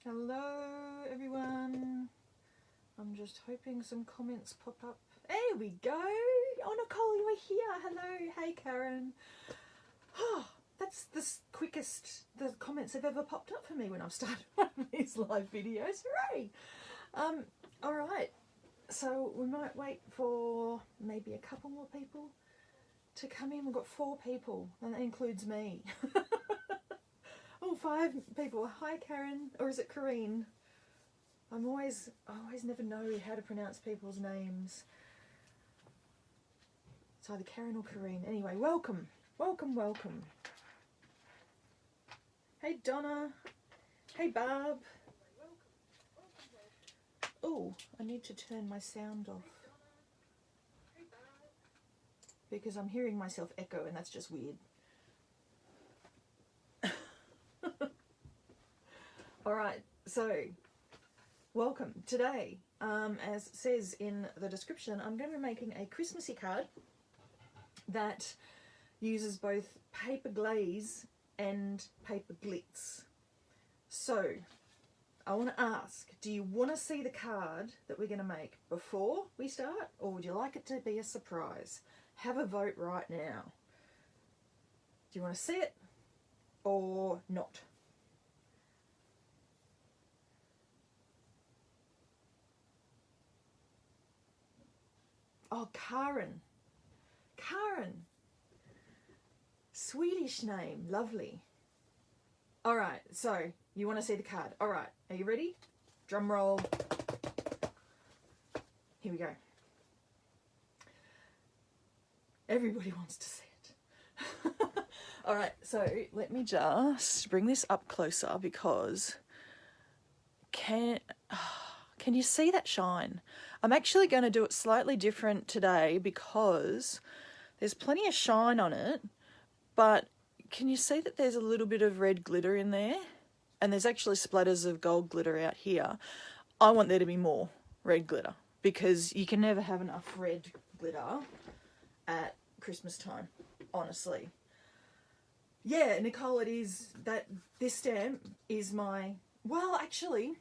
Hello everyone. I'm just hoping some comments pop up. There we go. Oh, Nicole, you are here. Hello. Hey, Karen. Oh, that's the quickest the comments have ever popped up for me when I've started one of these live videos. Hooray. All right. So we might wait for maybe a couple more people to come in. We've got 4 people, and that includes me. Oh, 5 people. Hi, Karen, or is it Kareen? I always never know how to pronounce people's names. It's either Karen or Kareen. Anyway, welcome, welcome, welcome. Hey, Donna. Hey, Barb. Oh, I need to turn my sound off because I'm hearing myself echo, and that's just weird. All right, so welcome. Today, as it says in the description, I'm going to be making a Christmassy card that uses both paper glaze and paper glitz. So I want to ask, do you want to see the card that we're going to make before we start, or would you like it to be a surprise? Have a vote right now. Do you want to see it or not? Oh, Karen. Karen. Swedish name. Lovely. All right, so you want to see the card. All right, are you ready? Drum roll. Here we go. Everybody wants to see it. All right, so let me just bring this up closer because can you see that shine? I'm actually going to do it slightly different today because there's plenty of shine on it, but can you see that there's a little bit of red glitter in there? And there's actually splatters of gold glitter out here. I want there to be more red glitter because you can never have enough red glitter at Christmas time, honestly. Yeah, Nicole, it is that this stamp is my, well, actually,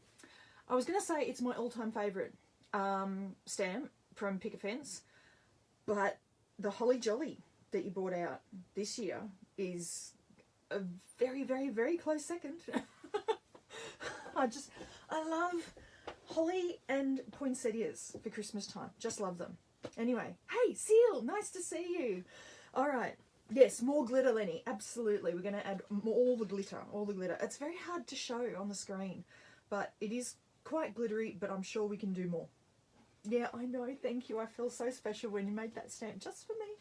I was going to say it's my all-time favourite stamp from Picket, but the Holly Jolly that you brought out this year is a very, very, very close second. I love holly and poinsettias for Christmas time. Just love them. Anyway, hey, Seal, nice to see you. All right. Yes, more glitter, Lenny. Absolutely. We're going to add all the glitter, all the glitter. It's very hard to show on the screen, but it is quite glittery, but I'm sure we can do more. Yeah, I know. Thank you. I feel so special when you made that stamp just for me.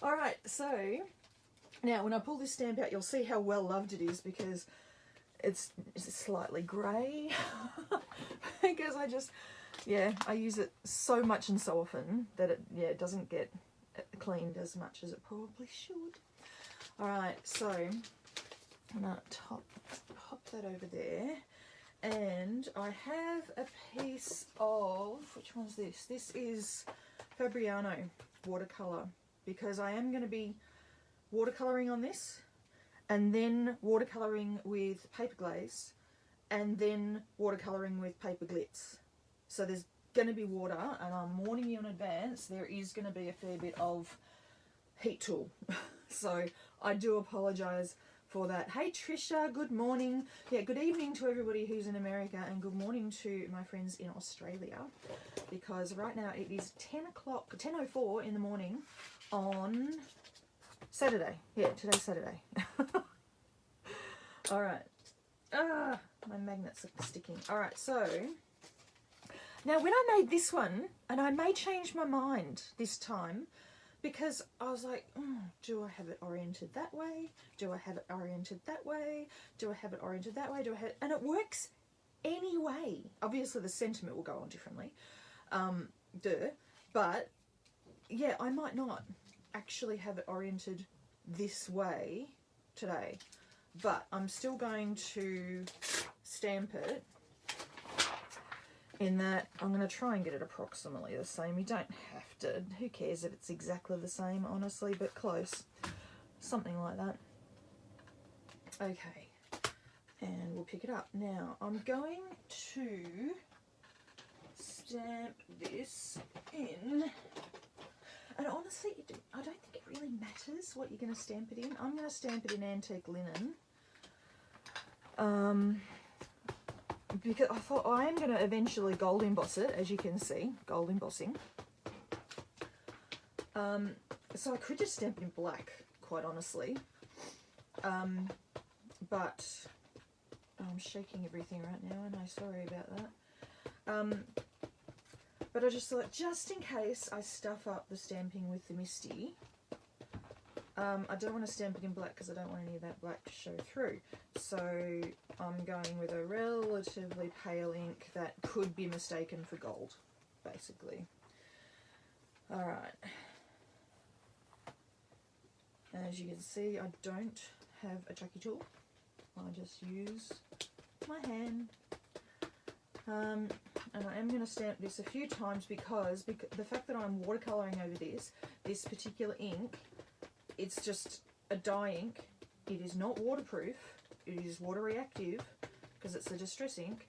All right. So now when I pull this stamp out, you'll see how well loved it is because it's slightly grey because I use it so much and so often that it doesn't get cleaned as much as it probably should. All right. So I'm going to hop that over there. And I have a piece of, which one's this? This is Fabriano watercolour because I am going to be watercolouring on this and then watercolouring with paper glaze and then watercolouring with paper glitz. So there's going to be water, and I'm warning you in advance, there is going to be a fair bit of heat tool. So I do apologise for that. Hey Trisha, good morning. Yeah, good evening to everybody who's in America and good morning to my friends in Australia because right now it is 10:04 in the morning on Saturday. Yeah, today's Saturday. All right. My magnets are sticking. All right, so now when I made this one, and I may change my mind this time, because I was like, do I have it oriented that way? Do I have it oriented that way? Do I have it oriented that way? And it works anyway. Obviously the sentiment will go on differently. But yeah, I might not actually have it oriented this way today. But I'm still going to stamp it in that I'm going to try and get it approximately the same. You don't have to. Who cares if it's exactly the same, honestly, but close. Something like that. Okay. and we'll pick it up. Now I'm going to stamp this in, and honestly I don't think it really matters what you're going to stamp it in. I'm going to stamp it in antique linen, because I thought I am going to eventually gold emboss it, as you can see, gold embossing. So I could just stamp it in black, quite honestly, but I'm shaking everything right now, and I'm sorry about that. But I just thought, just in case I stuff up the stamping with the Misty, I don't want to stamp it in black because I don't want any of that black to show through. So I'm going with a relatively pale ink that could be mistaken for gold, basically. Alright. As you can see, I don't have a chucky tool. I just use my hand. And I am going to stamp this a few times because the fact that I'm watercolouring over this particular ink, it's just a dye ink. It is not waterproof. It is water reactive because it's a distress ink.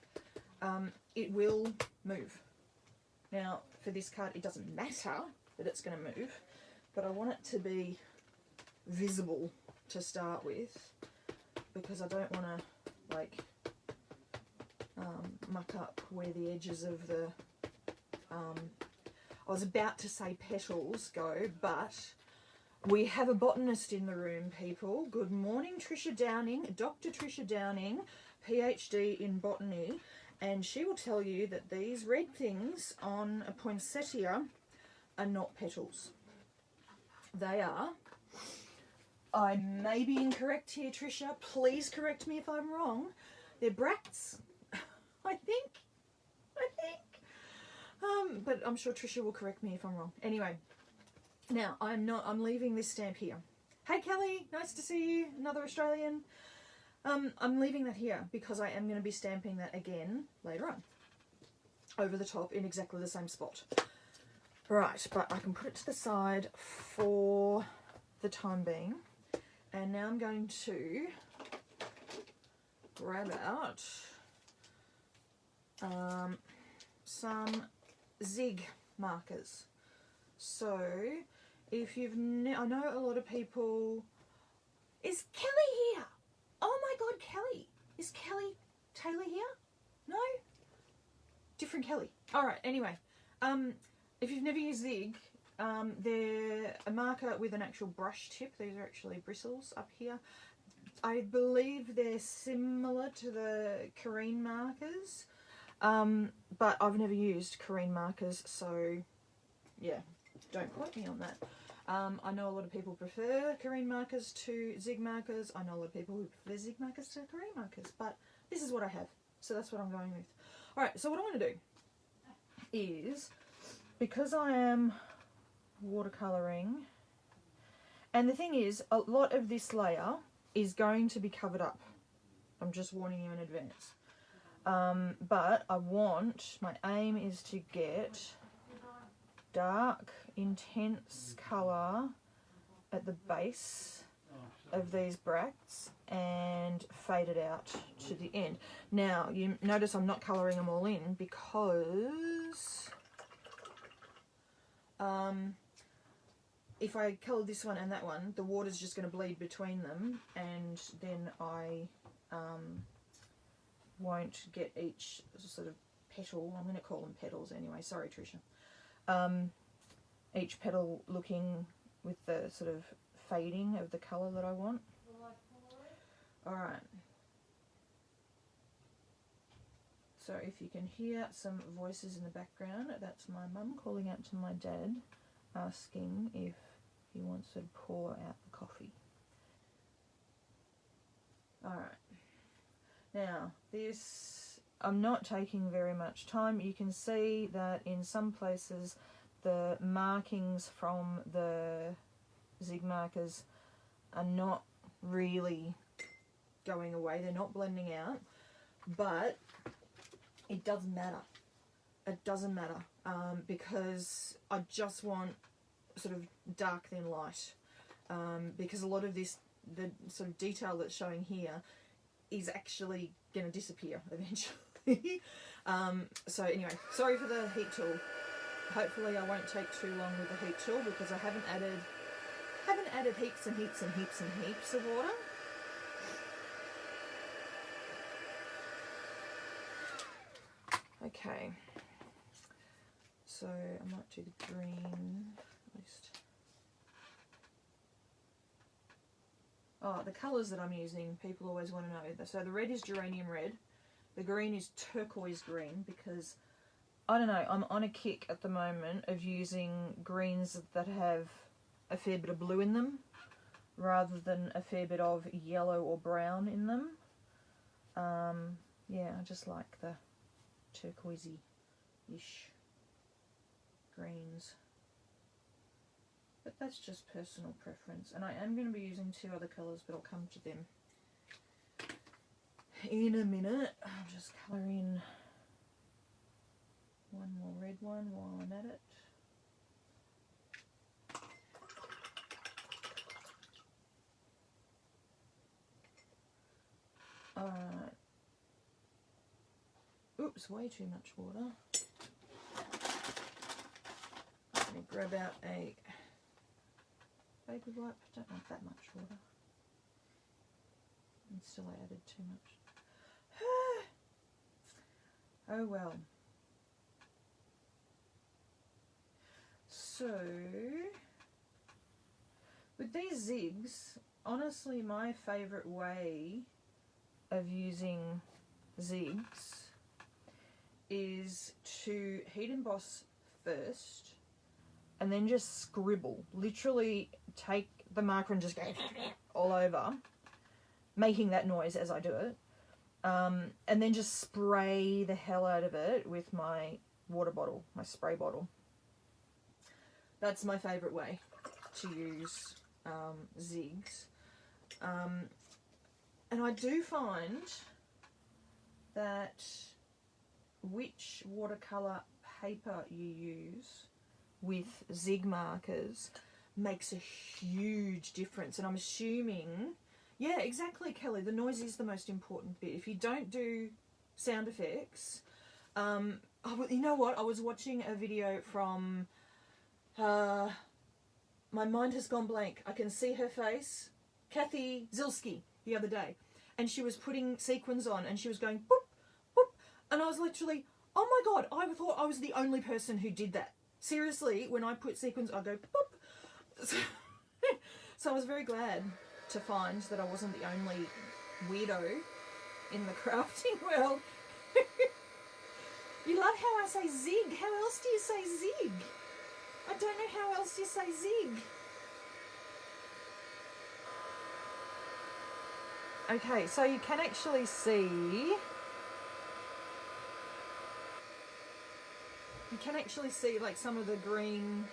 It will move. Now, for this card, it doesn't matter that it's going to move, but I want it to be visible to start with because I don't want to, like, muck up where the edges of the, I was about to say petals go, but we have a botanist in the room, people. Good morning, Trisha Downing, Dr. Trisha Downing, PhD in botany, and she will tell you that these red things on a poinsettia are not petals. They are, I may be incorrect here, Trisha, please correct me if I'm wrong, they're bracts. I think. But I'm sure Trisha will correct me if I'm wrong. Anyway, now I'm leaving this stamp here. Hey Kelly, nice to see you, another Australian. I'm leaving that here because I am going to be stamping that again later on. Over the top in exactly the same spot. Right, but I can put it to the side for the time being. And now I'm going to grab out some zig markers. So if you've I know a lot of people, is Kelly here? Oh my god, Kelly, is Kelly Taylor here? No, different Kelly. All right, anyway, if you've never used zig, they're a marker with an actual brush tip. These are actually bristles up here. I believe they're similar to the Careen markers, but I've never used Careen markers, so yeah, don't quote me on that. I know a lot of people prefer Careen markers to zig markers. I know a lot of people who prefer zig markers to Careen markers, but this is what I have, so that's what I'm going with. Alright, so what I'm going to do is, because I am watercolouring, and the thing is, a lot of this layer is going to be covered up. I'm just warning you in advance. But my aim is to get dark, intense colour at the base of these bracts and fade it out to the end. Now, you notice I'm not colouring them all in because if I colour this one and that one, the water's just going to bleed between them, and then I won't get each sort of petal, I'm going to call them petals anyway, sorry Trisha, each petal looking with the sort of fading of the colour that I want. Alright, so if you can hear some voices in the background, that's my mum calling out to my dad, asking if he wants to pour out the coffee. Alright, now this, I'm not taking very much time. You can see that in some places the markings from the zig markers are not really going away, they're not blending out, but it doesn't matter. It doesn't matter because I just want sort of dark then light, because a lot of this, the sort of detail that's showing here, is actually going to disappear eventually. So anyway, sorry for the heat tool. Hopefully I won't take too long with the heat tool, because I haven't added heaps and heaps and heaps and heaps of water. Okay, so I might do the green at least. Oh, the colours that I'm using, people always want to know. So the red is geranium red, the green is turquoise green, because I don't know, I'm on a kick at the moment of using greens that have a fair bit of blue in them, rather than a fair bit of yellow or brown in them. Yeah, I just like the turquoisey-ish greens. But that's just personal preference. And I am going to be using two other colours, but I'll come to them in a minute. I'll just colour in one more red one while I'm at it. Alright. Oops, way too much water. Let me grab out a baby wipe. Don't want that much water. And still I added too much. Oh well. So, with these zigs, honestly my favourite way of using zigs is to heat emboss first and then just scribble. Literally take the marker and just go all over, making that noise as I do it, and then just spray the hell out of it with my water bottle, my spray bottle. That's my favourite way to use zigs. And I do find that which watercolour paper you use with zig markers makes a huge difference. And I'm assuming, yeah, exactly, Kelly, the noise is the most important bit. If you don't do sound effects, you know what, I was watching a video from, my mind has gone blank, I can see her face, Kathy Zilski, the other day, and she was putting sequins on and she was going boop, boop, and I was literally, oh my god, I thought I was the only person who did that. Seriously, when I put sequins, I go boop. So I was very glad to find that I wasn't the only weirdo in the crafting world. You love how I say zig. How else do you say zig? I don't know how else you say zig. Okay, so you can actually see, like some of the green,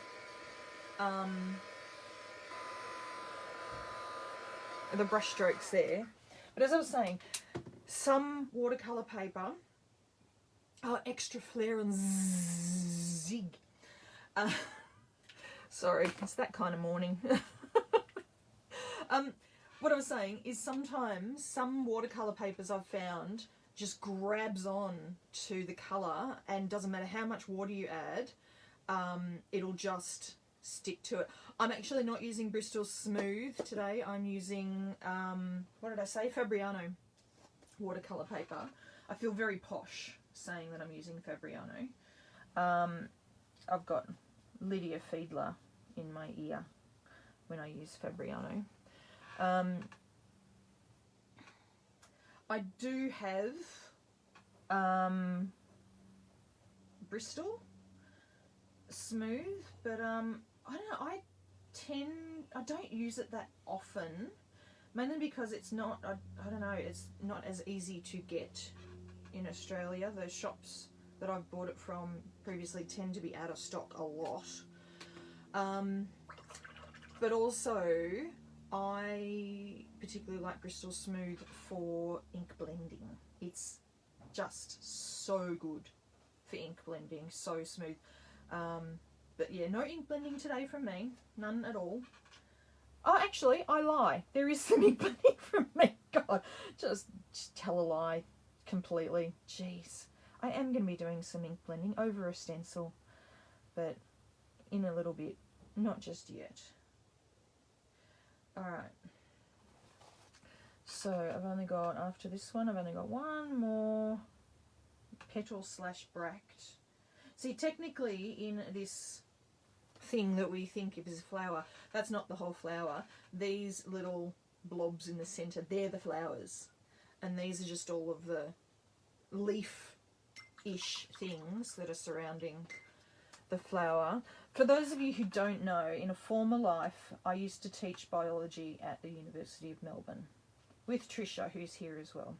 the brush strokes there. But as I was saying, some watercolour paper are extra flair and zig. Sorry, it's that kind of morning. What I was saying is sometimes some watercolour papers I've found just grabs on to the colour, and doesn't matter how much water you add, it'll just stick to it. I'm actually not using Bristol Smooth today. I'm using, what did I say? Fabriano watercolour paper. I feel very posh saying that I'm using Fabriano. I've got Lydia Fiedler in my ear when I use Fabriano. I do have Bristol Smooth, but I don't know, I don't use it that often, mainly because it's not, I don't know, it's not as easy to get in Australia. The shops that I've bought it from previously tend to be out of stock a lot. But also, I particularly like Bristol Smooth for ink blending. It's just so good for ink blending, so smooth. But yeah, no ink blending today from me, none at all. Oh, actually, I lie. There is some ink blending from me God, just tell a lie completely. Jeez. I am going to be doing some ink blending over a stencil, but in a little bit, not just yet. Alright. So I've only got, after this one, I've only got one more petal / bract. See, technically in this thing that we think is a flower, that's not the whole flower. These little blobs in the centre, they're the flowers. And these are just all of the leaf-ish things that are surrounding the flower. For those of you who don't know, in a former life, I used to teach biology at the University of Melbourne with Trisha, who's here as well.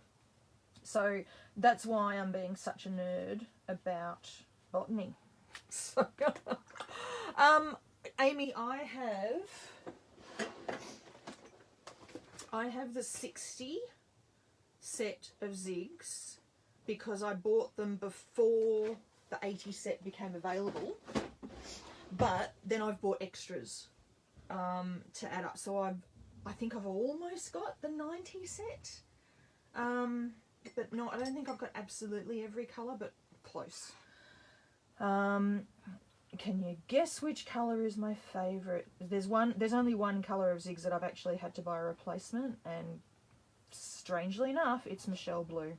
So that's why I'm being such a nerd about botany. So, Amy, I have the 60 set of zigs because I bought them before the 80 set became available, but then I've bought extras to add up. So I think I've almost got the 90 set, but no, I don't think I've got absolutely every colour, but close. Can you guess which colour is my favourite? There's only one colour of zigs that I've actually had to buy a replacement, and strangely enough, it's Michelle Blue.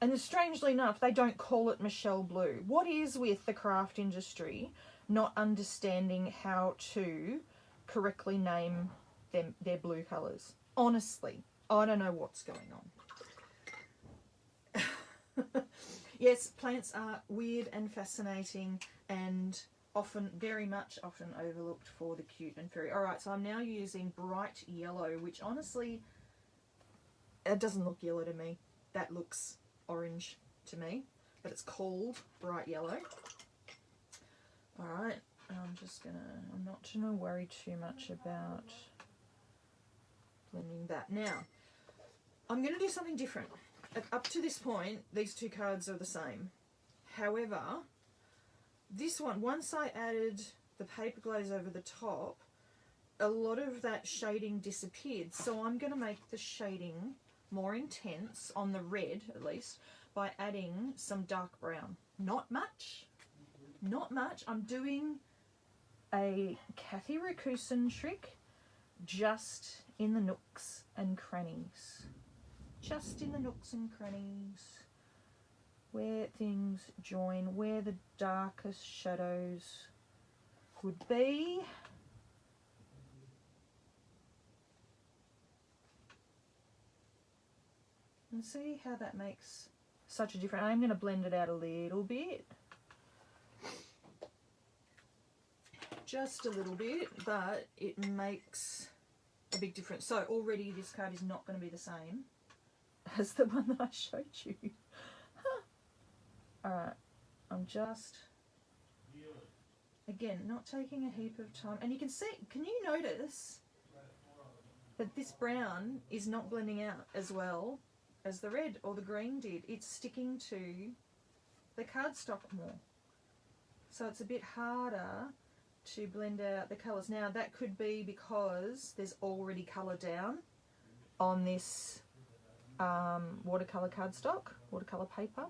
And strangely enough, they don't call it Michelle Blue. What is with the craft industry not understanding how to correctly name their blue colours? Honestly, I don't know what's going on. Yes, plants are weird and fascinating and often, very much often overlooked for the cute and fairy. Alright, so I'm now using bright yellow, which honestly, it doesn't look yellow to me. That looks orange to me, but it's called bright yellow. Alright, I'm not gonna worry too much about blending that. Now, I'm gonna do something different. Up to this point, these two cards are the same. However, this one, once I added the paper glaze over the top, a lot of that shading disappeared. So I'm going to make the shading more intense, on the red at least, by adding some dark brown. Not much. Not much. I'm doing a Kathy Rakusin trick just in the nooks and crannies. Just in the nooks and crannies, where things join, where the darkest shadows would be. And see how that makes such a difference. I'm going to blend it out a little bit. Just a little bit, but it makes a big difference. So already this card is not going to be the same as the one that I showed you. Alright, I'm just, again, not taking a heap of time. And you can see, can you notice that this brown is not blending out as well as the red or the green did? It's sticking to the cardstock more. So it's a bit harder to blend out the colours. Now that could be because there's already colour down on this watercolour cardstock, watercolour paper.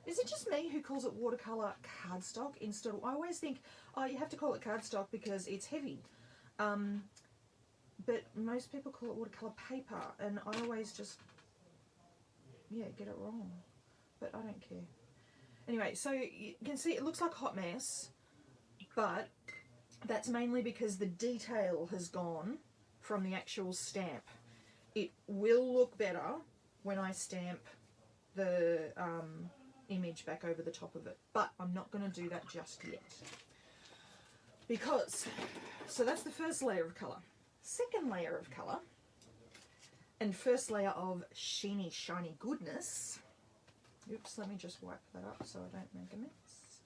Is it just me who calls it watercolour cardstock instead of, I always think, oh, you have to call it cardstock because it's heavy. But most people call it watercolour paper, and I always just, yeah, get it wrong. But I don't care. Anyway, so you can see it looks like a hot mess, but that's mainly because the detail has gone from the actual stamp. It will look better when I stamp the image back over the top of it, but I'm not going to do that just yet. Because, so that's the first layer of colour. Second layer of colour, and first layer of sheeny, shiny goodness. Oops, let me just wipe that up so I don't make a mess.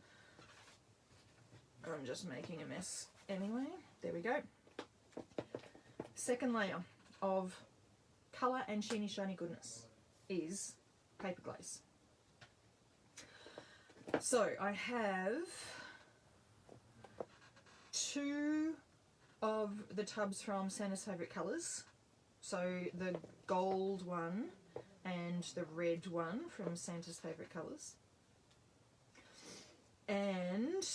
I'm just making a mess anyway. There we go. Second layer of colour and sheeny, shiny goodness is paper glaze. So I have 2 of the tubs from Santa's Favourite Colours So the gold one and the red one from Santa's Favourite Colours. And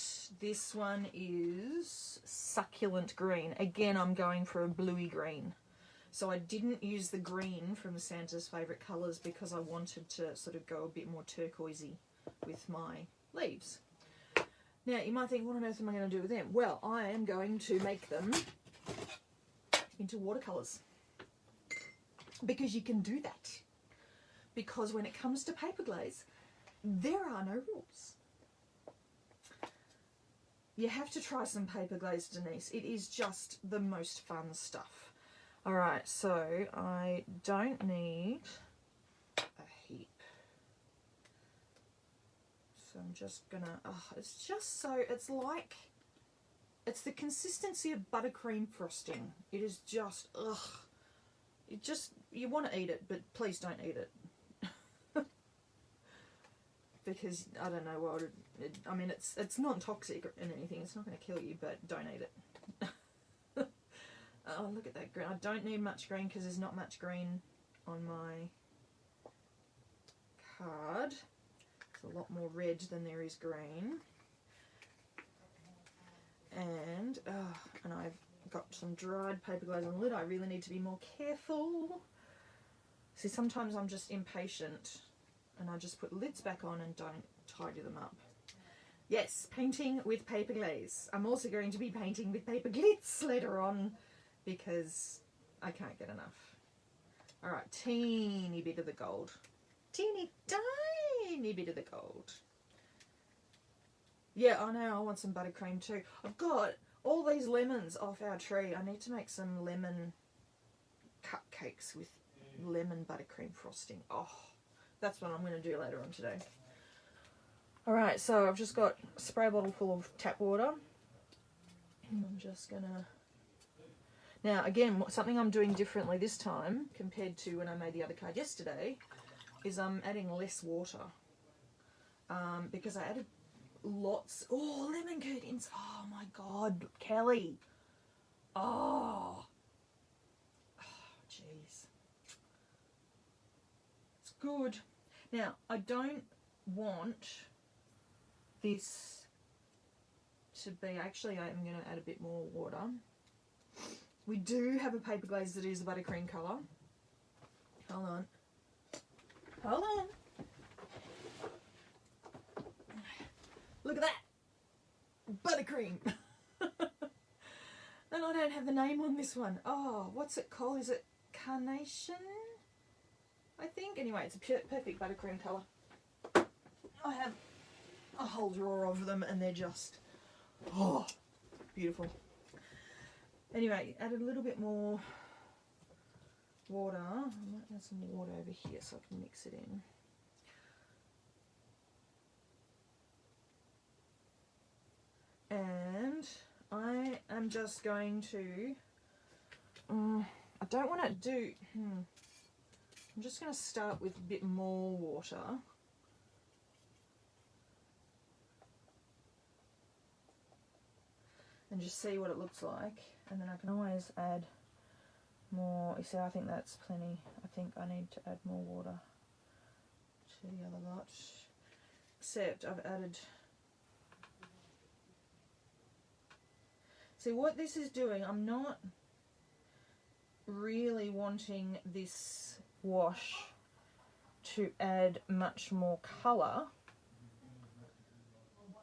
this one is succulent green. Again, I'm going for a bluey green. So I didn't use the green from Santa's Favourite Colours because I wanted to sort of go a bit more turquoisey with my leaves. Now, you might think, what on earth am I going to do with them? Well, I am going to make them into watercolours. Because you can do that. Because when it comes to paper glaze, there are no rules. You have to try some paper glaze, Denise. It is just the most fun stuff. Alright, so I don't need a heap. So I'm just gonna, it's just so, it's like, it's the consistency of buttercream frosting. It is just, it just, you want to eat it, but please don't eat it. Because, I don't know what, I mean, it's non-toxic and anything. It's not going to kill you, but don't eat it. Oh, look at that green. I don't need much green because there's not much green on my card. There's a lot more red than there is green. And I've got some dried paper glaze on the lid. I really need to be more careful. See, sometimes I'm just impatient and I just put lids back on and don't tidy them up. Yes, painting with paper glaze. I'm also going to be painting with paper glitz later on because I can't get enough. Alright, teeny bit of the gold. Teeny tiny bit of the gold. Yeah, I know, I want some buttercream too. I've got all these lemons off our tree. I need to make some lemon cupcakes with lemon buttercream frosting. Oh, that's what I'm going to do later on today. Alright, so I've just got a spray bottle full of tap water. And I'm just going to... Now, again, something I'm doing differently this time compared to when I made the other card yesterday is I'm adding less water. Because I added lots... Oh, lemon curtains. Oh, my God. Kelly. Oh. Jeez. It's good. Now, I don't want this to be... Actually, I'm going to add a bit more water. We do have a paper glaze that is the buttercream colour. Hold on. Hold on. Look at that. Buttercream. And I don't have the name on this one. Oh, what's it called? Is it Carnation? I think. Anyway, it's a perfect buttercream colour. I have a whole drawer of them and they're just, oh, beautiful. Anyway, added a little bit more water. I might add some water over here so I can mix it in. And I am just going to, I don't want to do, I'm just going to start with a bit more water. And just see what it looks like. And then I can always add more. You see, I think that's plenty. I think I need to add more water to the other lot. Except I've added... See, what this is doing, I'm not really wanting this wash to add much more colour,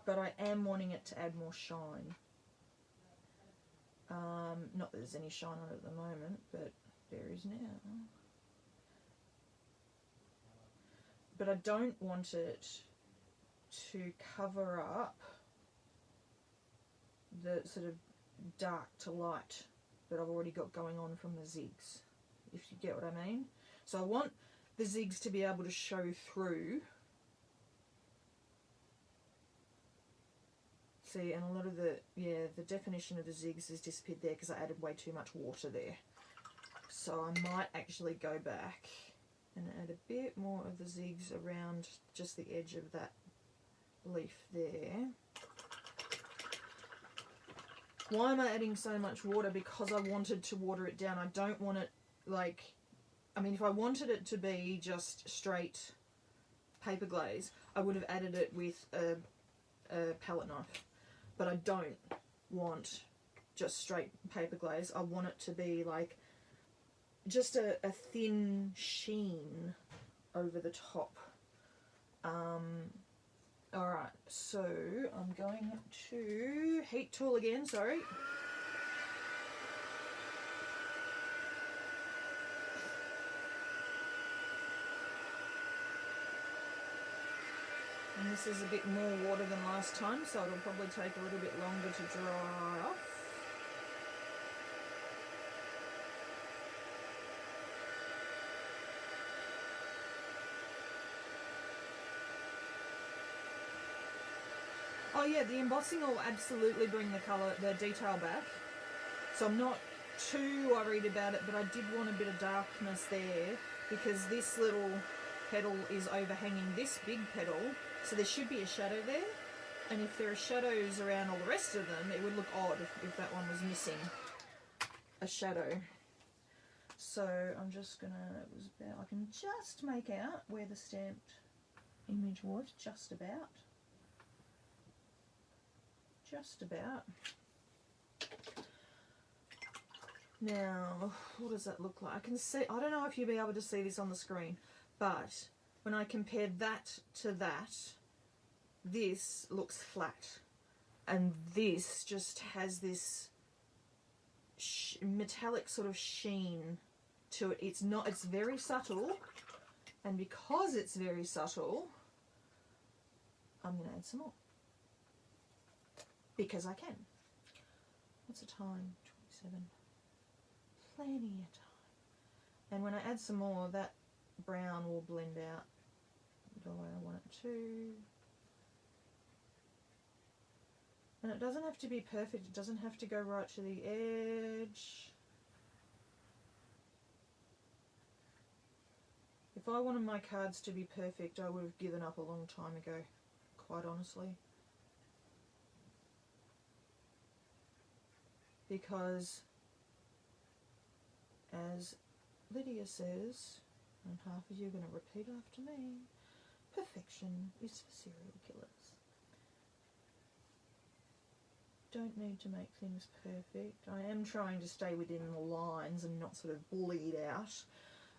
but I am wanting it to add more shine. Not that there's any shine on it at the moment, but there is now. But I don't want it to cover up the sort of dark to light that I've already got going on from the zigs, if you get what I mean. So I want the zigs to be able to show through. See, and a lot of the, the definition of the zigs has disappeared there because I added way too much water there. So I might actually go back and add a bit more of the zigs around just the edge of that leaf there. Why am I adding so much water? Because I wanted to water it down. I don't want it like, I mean, if I wanted it to be just straight paper glaze, I would have added it with a palette knife. But I don't want just straight paper glaze. I want it to be like just a thin sheen over the top. Alright, so I'm going to heat tool again, sorry. And this is a bit more water than last time, so it'll probably take a little bit longer to dry off. Oh yeah, the embossing will absolutely bring the colour, the detail back. So I'm not too worried about it, but I did want a bit of darkness there because this little petal is overhanging this big petal, so there should be a shadow there. And if there are shadows around all the rest of them, it would look odd if that one was missing a shadow. So I'm just gonna, I can just make out where the stamped image was, just about. Just about. Now, what does that look like? I can see, I don't know if you'll be able to see this on the screen, but when I compared that to that, this looks flat. And this just has this metallic sort of sheen to it. It's not, it's very subtle. And because it's very subtle, I'm going to add some more. Because I can. What's the time? 27. Plenty of time. And when I add some more, that brown will blend out the way I want it to. And it doesn't have to be perfect. It doesn't have to go right to the edge. If I wanted my cards to be perfect, I would have given up a long time ago, quite honestly. Because, as Lydia says, and half of you are going to repeat after me, perfection is for serial killers. Don't need to make things perfect. I am trying to stay within the lines and not sort of bleed out.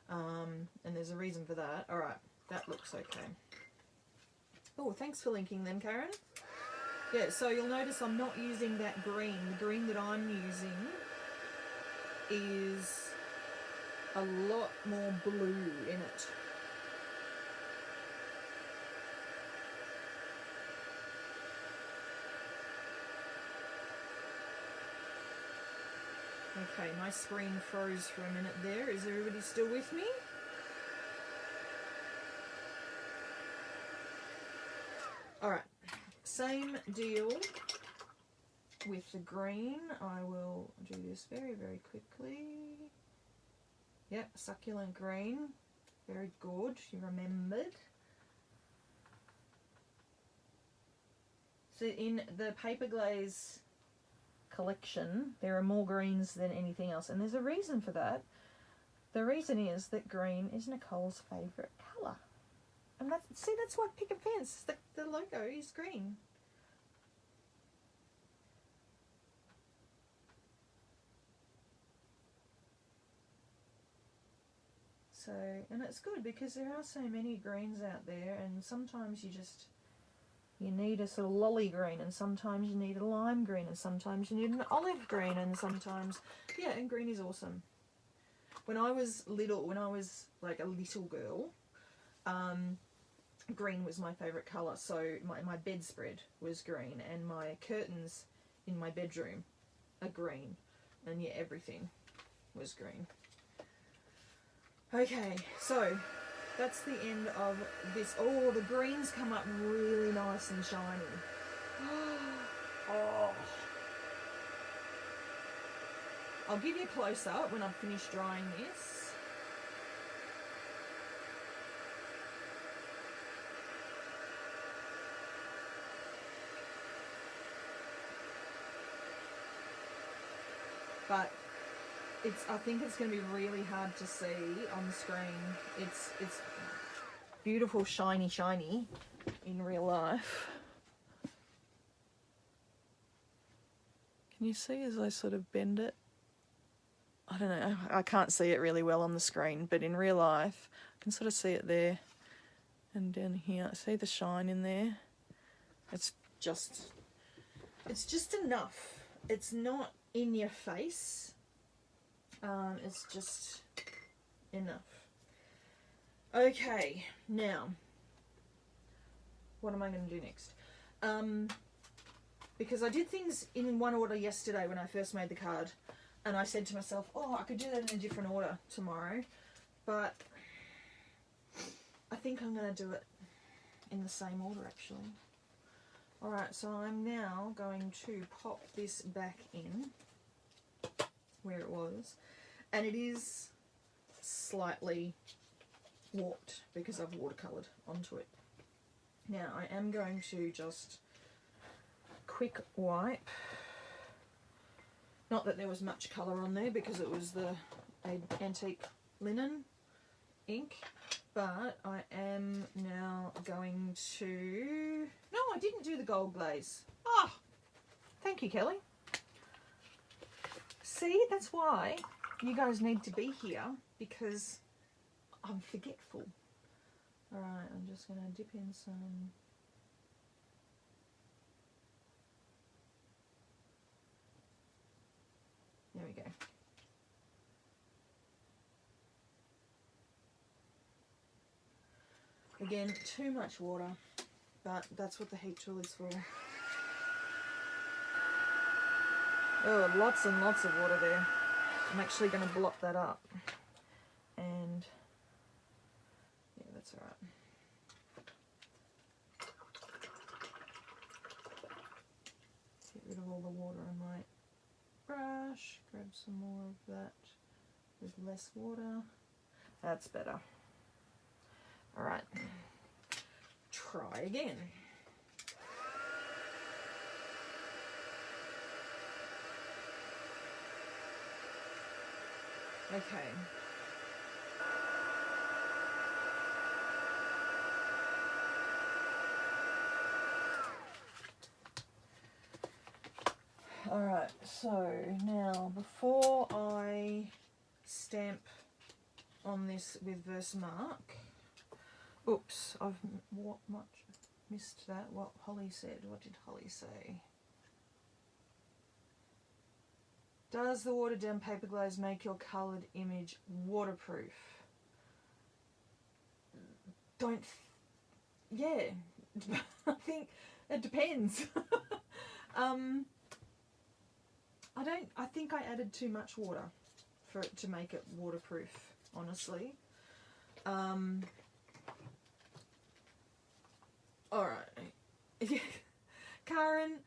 And there's a reason for that. Alright, that looks okay. Oh, thanks for linking them, Karen. Yeah, so you'll notice I'm not using that green. The green that I'm using is a lot more blue in it. Okay, my screen froze for a minute there. Is everybody still with me? Alright, same deal with the green. I will do this very, very quickly. Yep, succulent green. Very good, you remembered. So in the paper glaze collection, there are more greens than anything else, and there's a reason for that. The reason is that green is Nicole's favourite colour. And that's why Picket Fence, the logo is green. So, and it's good because there are so many greens out there, and sometimes you need a sort of lolly green, and sometimes you need a lime green, and sometimes you need an olive green, and sometimes, yeah, and green is awesome. When I was little, when I was like a little girl, green was my favourite colour. So my bedspread was green, and my curtains in my bedroom are green, and yeah, everything was green. Okay, so that's the end of this. Oh, the greens come up really nice and shiny. Oh. I'll give you a close-up when I've finished drying this. But I think it's going to be really hard to see on the screen. It's beautiful, shiny, shiny in real life. Can you see as I sort of bend it? I don't know, I can't see it really well on the screen, but in real life, I can sort of see it there and down here. See the shine in there? It's just enough. It's not in your face. It's just enough. Okay, now, what am I going to do next? Because I did things in one order yesterday when I first made the card, and I said to myself, oh, I could do that in a different order tomorrow, but I think I'm going to do it in the same order, actually. Alright, so I'm now going to pop this back in where it was, and it is slightly warped because I've watercoloured onto it. Now I am going to just quick wipe, not that there was much colour on there because it was the antique linen ink, but I am now going to, no, I didn't do the gold glaze. Oh, thank you, Kelly. See, that's why you guys need to be here, because I'm forgetful. Alright, I'm just going to dip in some. There we go. Again, too much water, but that's what the heat tool is for. Oh, lots and lots of water there. I'm actually going to blot that up. And yeah, that's all right. Get rid of all the water on my brush. Grab some more of that with less water. That's better. All right. Try again. Okay. Alright, so now before I stamp on this with Versamark, oops, I've missed that, what Holly said. What did Holly say? Does the watered down paper glaze make your coloured image waterproof? Yeah, I think it depends. I think I added too much water for it to make it waterproof, honestly. Alright. Yeah. Karen,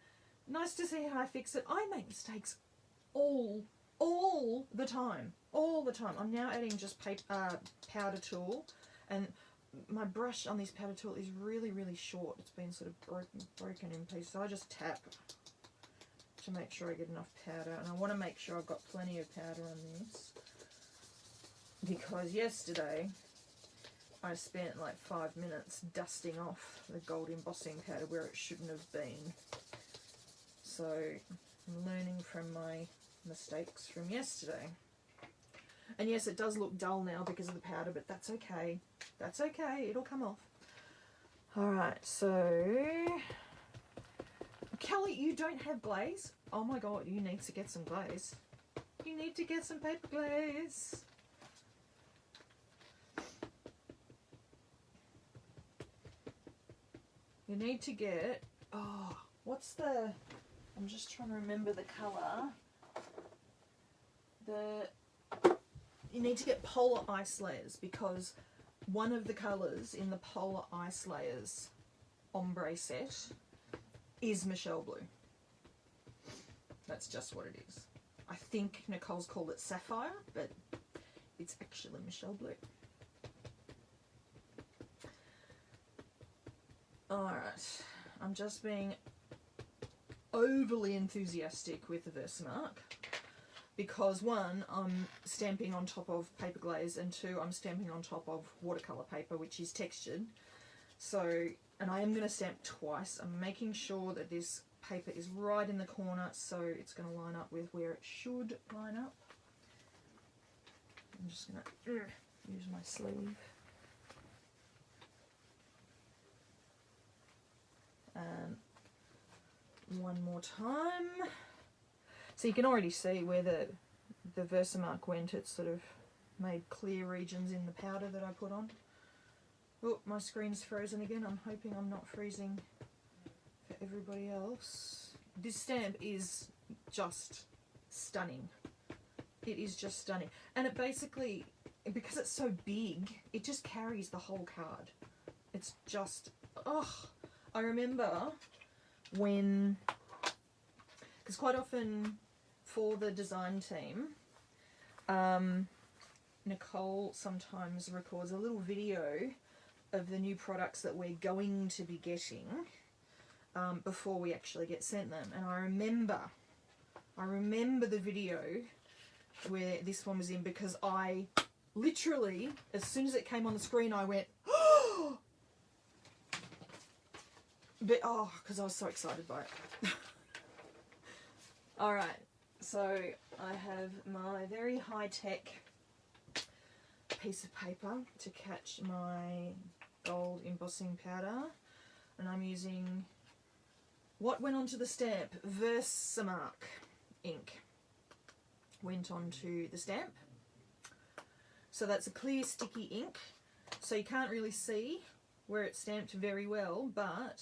nice to see how I fix it. I make mistakes all the time. All the time. I'm now adding just powder tool, and my brush on this powder tool is really, really short. It's been sort of broken in pieces. So I just tap to make sure I get enough powder, and I want to make sure I've got plenty of powder on this, because yesterday I spent like 5 minutes dusting off the gold embossing powder where it shouldn't have been. So I'm learning from my mistakes from yesterday. And yes, it does look dull now because of the powder, but that's okay. That's okay, it'll come off. Alright, so Kelly, you don't have glaze? Oh my god, you need to get some glaze. You need to get some paper glaze. You need to get, oh, what's the, I'm just trying to remember the colour. You need to get Polar Ice Layers, because one of the colours in the Polar Ice Layers ombre set is Michelle Blue. That's just what it is. I think Nicole's called it Sapphire, but it's actually Michelle Blue. Alright, I'm just being overly enthusiastic with the Versamark, because one, I'm stamping on top of paper glaze, and two, I'm stamping on top of watercolour paper, which is textured. So, and I am going to stamp twice. I'm making sure that this paper is right in the corner, so it's going to line up with where it should line up. I'm just going to use my sleeve. And one more time. So you can already see where the Versamark went. It's sort of made clear regions in the powder that I put on. Oh, my screen's frozen again. I'm hoping I'm not freezing for everybody else. This stamp is just stunning. It is just stunning. And it basically, because it's so big, it just carries the whole card. It's just, oh, I remember when, because quite often for the design team, Nicole sometimes records a little video of the new products that we're going to be getting before we actually get sent them. And I remember the video where this one was in, because I literally, as soon as it came on the screen, I went, oh! But, oh, because I was so excited by it. Alright, so I have my very high-tech piece of paper to catch my gold embossing powder, and I'm using what went onto the stamp, Versamark ink went onto the stamp. So that's a clear sticky ink, so you can't really see where it's stamped very well, but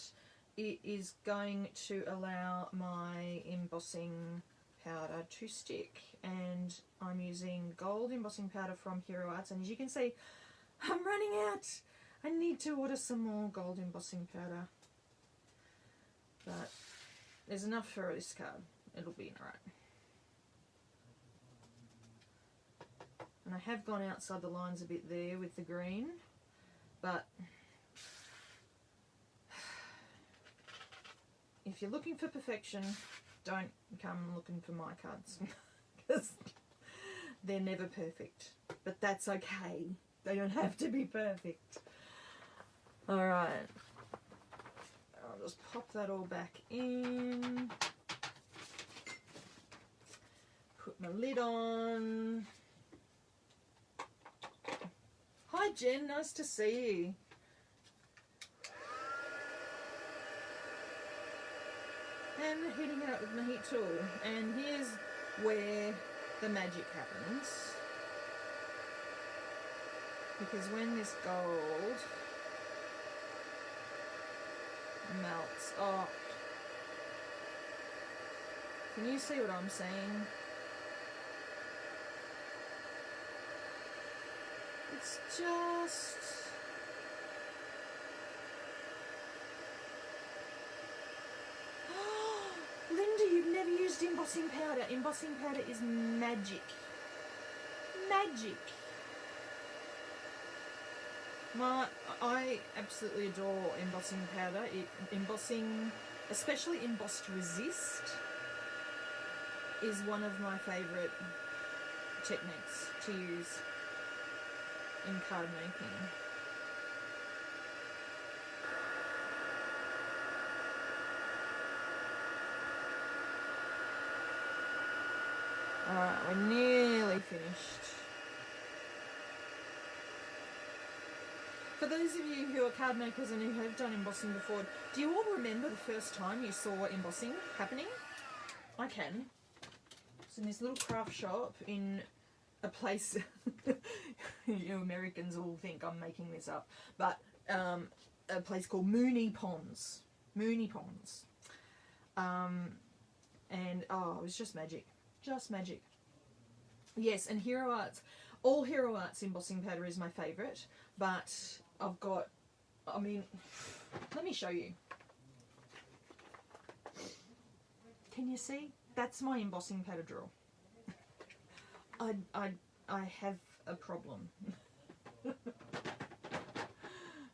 it is going to allow my embossing powder to stick. And I'm using gold embossing powder from Hero Arts, and as you can see, I'm running out. I need to order some more gold embossing powder, but there's enough for this card. It'll be alright. And I have gone outside the lines a bit there with the green, but if you're looking for perfection, don't come looking for my cards, because they're never perfect. But that's okay. They don't have to be perfect. Alright. I'll just pop that all back in. Put my lid on. Hi Jen, nice to see you. And heating it up with my heat tool. And here's where the magic happens. Because when this gold melts, oh, can you see what I'm saying? It's just, Linda, you've never used embossing powder. Embossing powder is magic. Magic. I absolutely adore embossing powder. Embossing, especially embossed resist, is one of my favourite techniques to use in card making. Alright, we're nearly finished. For those of you who are card makers and who have done embossing before, do you all remember the first time you saw embossing happening? I can. It's in this little craft shop in a place, you Americans all think I'm making this up, but a place called Mooney Ponds. Mooney Ponds. And oh, it was just magic. Just magic. Yes, and Hero Arts. All Hero Arts embossing powder is my favourite, but I've got, I mean, let me show you. Can you see? That's my embossing powder drawer. I have a problem.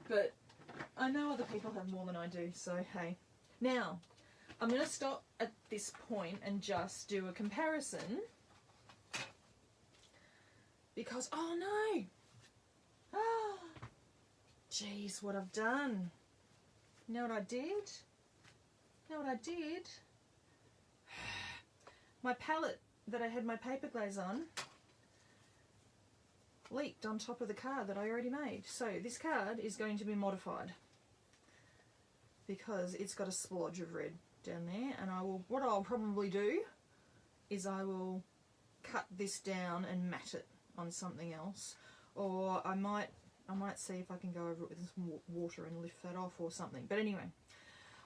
But I know other people have more than I do, so hey. Now, I'm going to stop at this point and just do a comparison because, oh no, oh, jeez, what I've done. You know what I did? You know what I did? My palette that I had my paper glaze on leaked on top of the card that I already made. So this card is going to be modified because it's got a splodge of red down there, and what I'll probably do is I will cut this down and mat it on something else, or I might see if I can go over it with some water and lift that off or something. But anyway,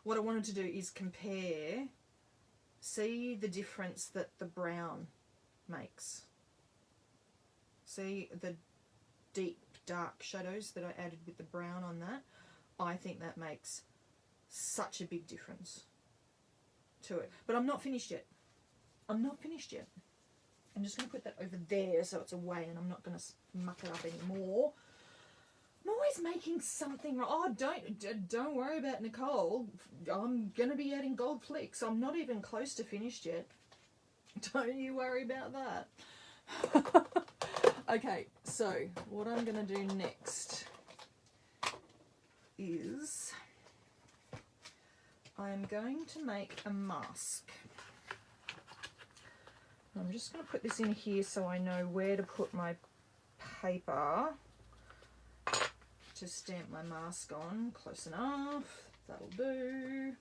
what I wanted to do is compare, see the difference that the brown makes. See the deep dark shadows that I added with the brown on that? I think that makes such a big difference to it. But I'm not finished yet. I'm not finished yet. I'm just going to put that over there so it's away, and I'm not going to muck it up anymore. I'm always making something wrong. Oh, don't worry about Nicole. I'm going to be adding gold flicks. I'm not even close to finished yet. Don't you worry about that. Okay, so what I'm going to do next is I'm going to make a mask. I'm just going to put this in here so I know where to put my paper to stamp my mask on. Close enough. That'll do.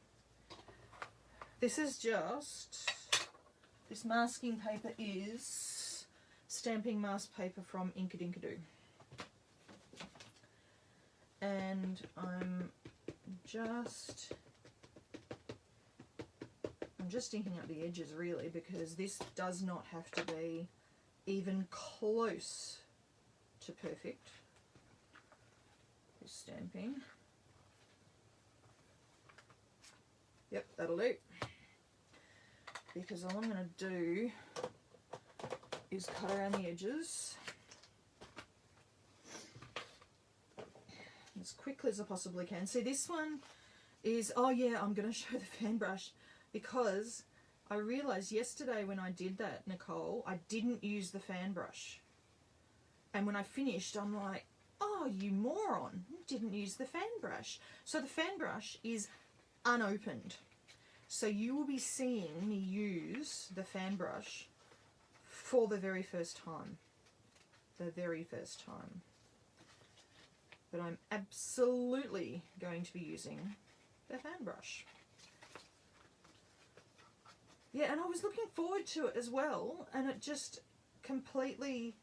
This is just, this masking paper is stamping mask paper from Inkadinkadoo. And I'm just inking up the edges really, because this does not have to be even close to perfect. This stamping. Yep, that'll do. Because all I'm going to do is cut around the edges as quickly as I possibly can. See, this one is, oh yeah, I'm going to show the fan brush, because I realised yesterday when I did that, Nicole, I didn't use the fan brush. And when I finished, I'm like, oh, you moron, you didn't use the fan brush. So the fan brush is unopened. So you will be seeing me use the fan brush for the very first time. The very first time. But I'm absolutely going to be using the fan brush. Yeah, and I was looking forward to it as well, and it just completely,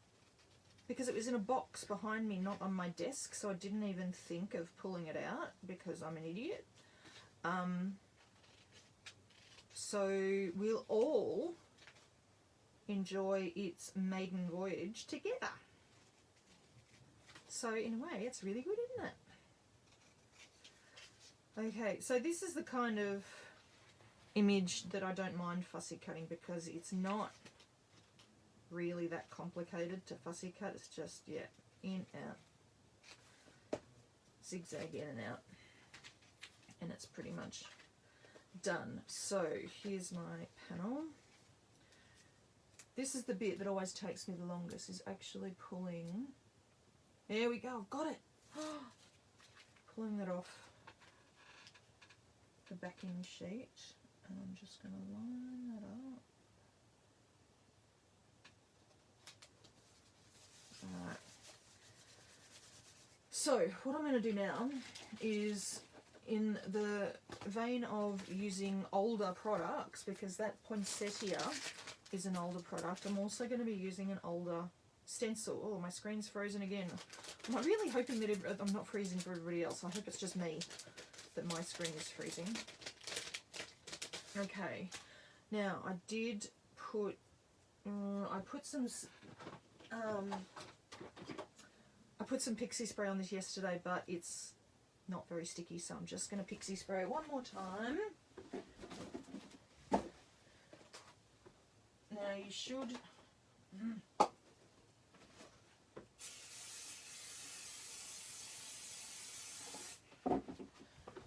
because it was in a box behind me, not on my desk, so I didn't even think of pulling it out because I'm an idiot. So we'll all enjoy its maiden voyage together. So in a way, it's really good, isn't it? Okay, so this is the kind of image that I don't mind fussy cutting, because it's not really that complicated to fussy cut. It's just, yeah, in, out, zigzag in and out, and it's pretty much done. So here's my panel. This is the bit that always takes me the longest, is actually pulling, there we go, I've got it, pulling that off the backing sheet. And I'm just going to line that up. Alright. So, what I'm going to do now is, in the vein of using older products, because that poinsettia is an older product, I'm also going to be using an older stencil. Oh, my screen's frozen again. I'm really hoping that I'm not freezing for everybody else. I hope it's just me that my screen is freezing. Okay, now I did put, I put some pixie spray on this yesterday, but it's not very sticky, so I'm just going to pixie spray it one more time. Now you should,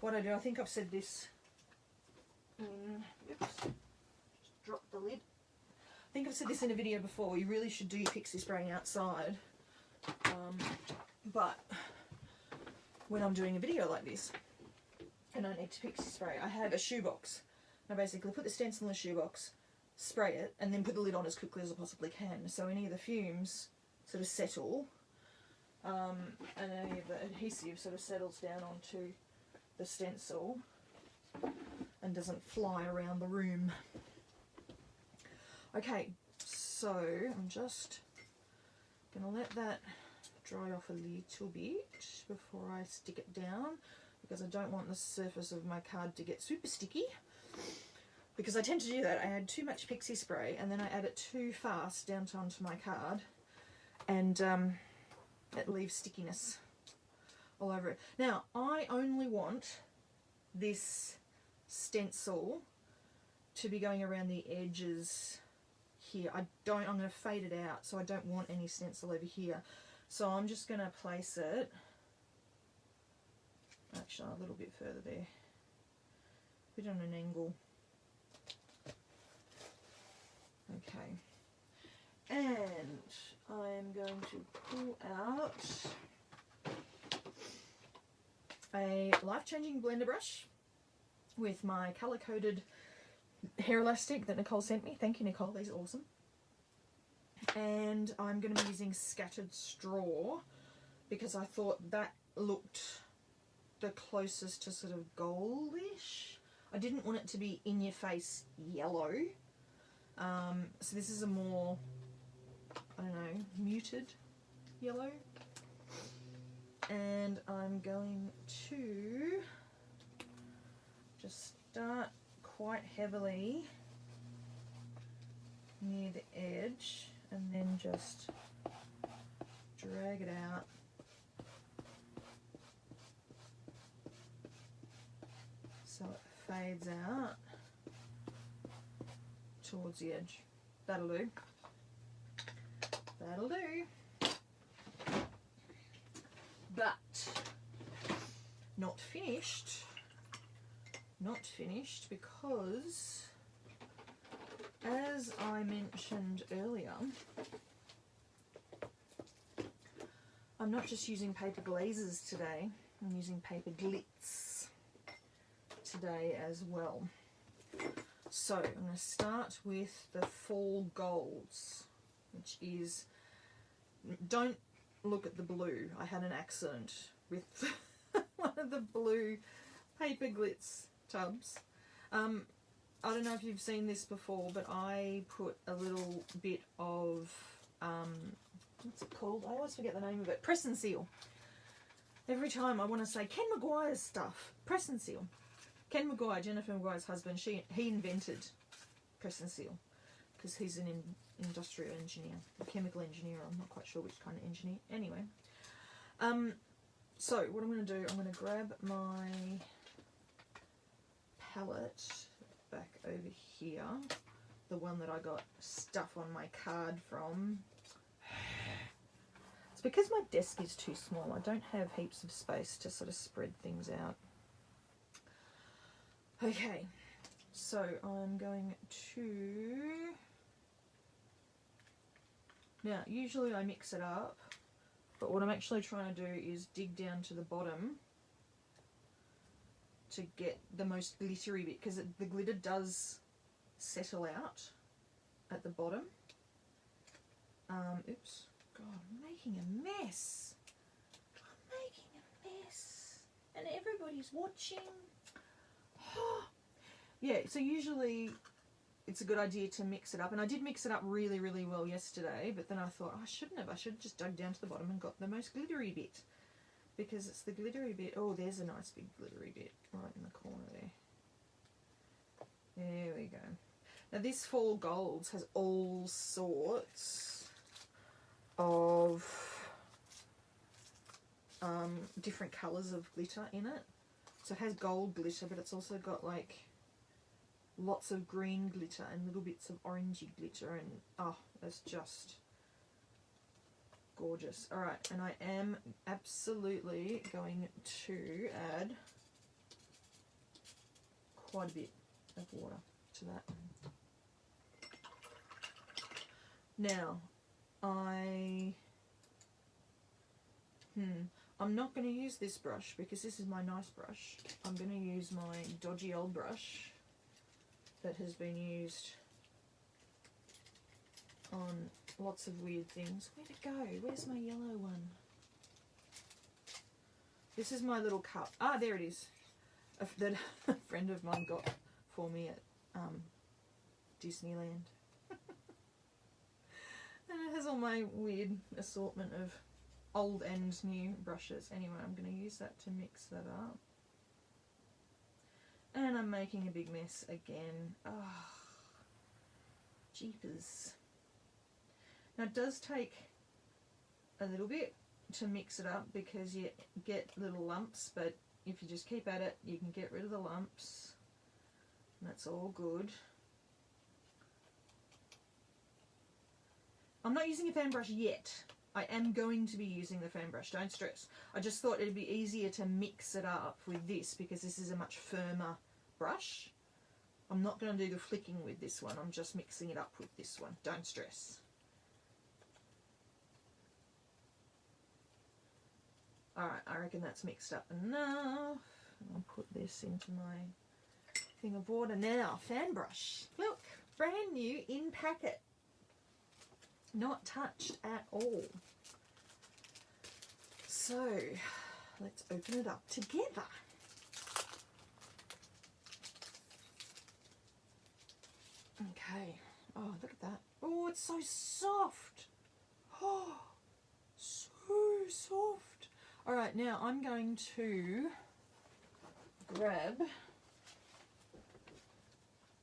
what I do, I think I've said this, oops, just drop the lid. I think I've said this in a video before, you really should do your pixie spraying outside. But when I'm doing a video like this and I need to pixie spray, I have a shoebox. I basically put the stencil in the shoebox, spray it, and then put the lid on as quickly as I possibly can. So any of the fumes sort of settle, and any of the adhesive sort of settles down onto the stencil and doesn't fly around the room. Okay, so I'm just going to let that dry off a little bit before I stick it down, because I don't want the surface of my card to get super sticky, because I tend to do that. I add too much pixie spray and then I add it too fast down onto my card, and it leaves stickiness all over it. Now, I only want this stencil to be going around the edges here. I'm going to fade it out, so I don't want any stencil over here. So I'm just going to place it, actually a little bit further there, a bit on an angle. Okay, and I'm going to pull out a life-changing blender brush with my colour-coded hair elastic that Nicole sent me. Thank you, Nicole, these are awesome. And I'm going to be using scattered straw because I thought that looked the closest to sort of goldish. I didn't want it to be in-your-face yellow. So this is a more, I don't know, muted yellow. And I'm going to just start quite heavily near the edge and then just drag it out so it fades out towards the edge. That'll do. That'll do. But not finished. Not finished because, as I mentioned earlier, I'm not just using paper glazes today, I'm using paper glitz today as well. So I'm going to start with the fall golds, which is, don't look at the blue. I had an accident with one of the blue paper glitz tubs. I don't know if you've seen this before, but I put a little bit of, what's it called? I always forget the name of it. Press and seal. Every time I want to say Ken Maguire's stuff. Press and seal. Ken Maguire, Jennifer Maguire's husband, he invented press and seal because he's an industrial engineer, a chemical engineer. I'm not quite sure which kind of engineer. Anyway, so what I'm going to do, I'm going to grab my palette back over here, the one that I got stuff on my card from. It's because my desk is too small. I don't have heaps of space to sort of spread things out. Okay, so I'm going to, now usually I mix it up, but what I'm actually trying to do is dig down to the bottom to get the most glittery bit, because the glitter does settle out at the bottom. Oops, God, I'm making a mess. I'm making a mess, and everybody's watching. Yeah, so usually it's a good idea to mix it up, and I did mix it up really, really well yesterday, but then I thought, oh, I shouldn't have. I should have just dug down to the bottom and got the most glittery bit, because it's the glittery bit. Oh, there's a nice big glittery bit right in the corner there. There we go. Now this Fall Golds has all sorts of different colours of glitter in it. So it has gold glitter, but it's also got like lots of green glitter and little bits of orangey glitter, and oh, it's just gorgeous. Alright, and I am absolutely going to add quite a bit of water to that. Now, I'm not going to use this brush because this is my nice brush. I'm going to use my dodgy old brush that has been used on lots of weird things. Where'd it go? Where's my yellow one? This is my little cup. Ah, there it is. That a friend of mine got for me at Disneyland. And it has all my weird assortment of old and new brushes. Anyway, I'm going to use that to mix that up. And I'm making a big mess again. Oh, jeepers. Now it does take a little bit to mix it up because you get little lumps, but if you just keep at it, you can get rid of the lumps. And that's all good. I'm not using a fan brush yet. I am going to be using the fan brush, don't stress. I just thought it'd be easier to mix it up with this because this is a much firmer brush. I'm not going to do the flicking with this one, I'm just mixing it up with this one, don't stress. Alright, I reckon that's mixed up enough. I'll put this into my thing of water now. Fan brush. Look, brand new in packet. Not touched at all. So, let's open it up together. Okay. Oh, look at that. Oh, it's so soft. Oh, so soft. All right, now I'm going to grab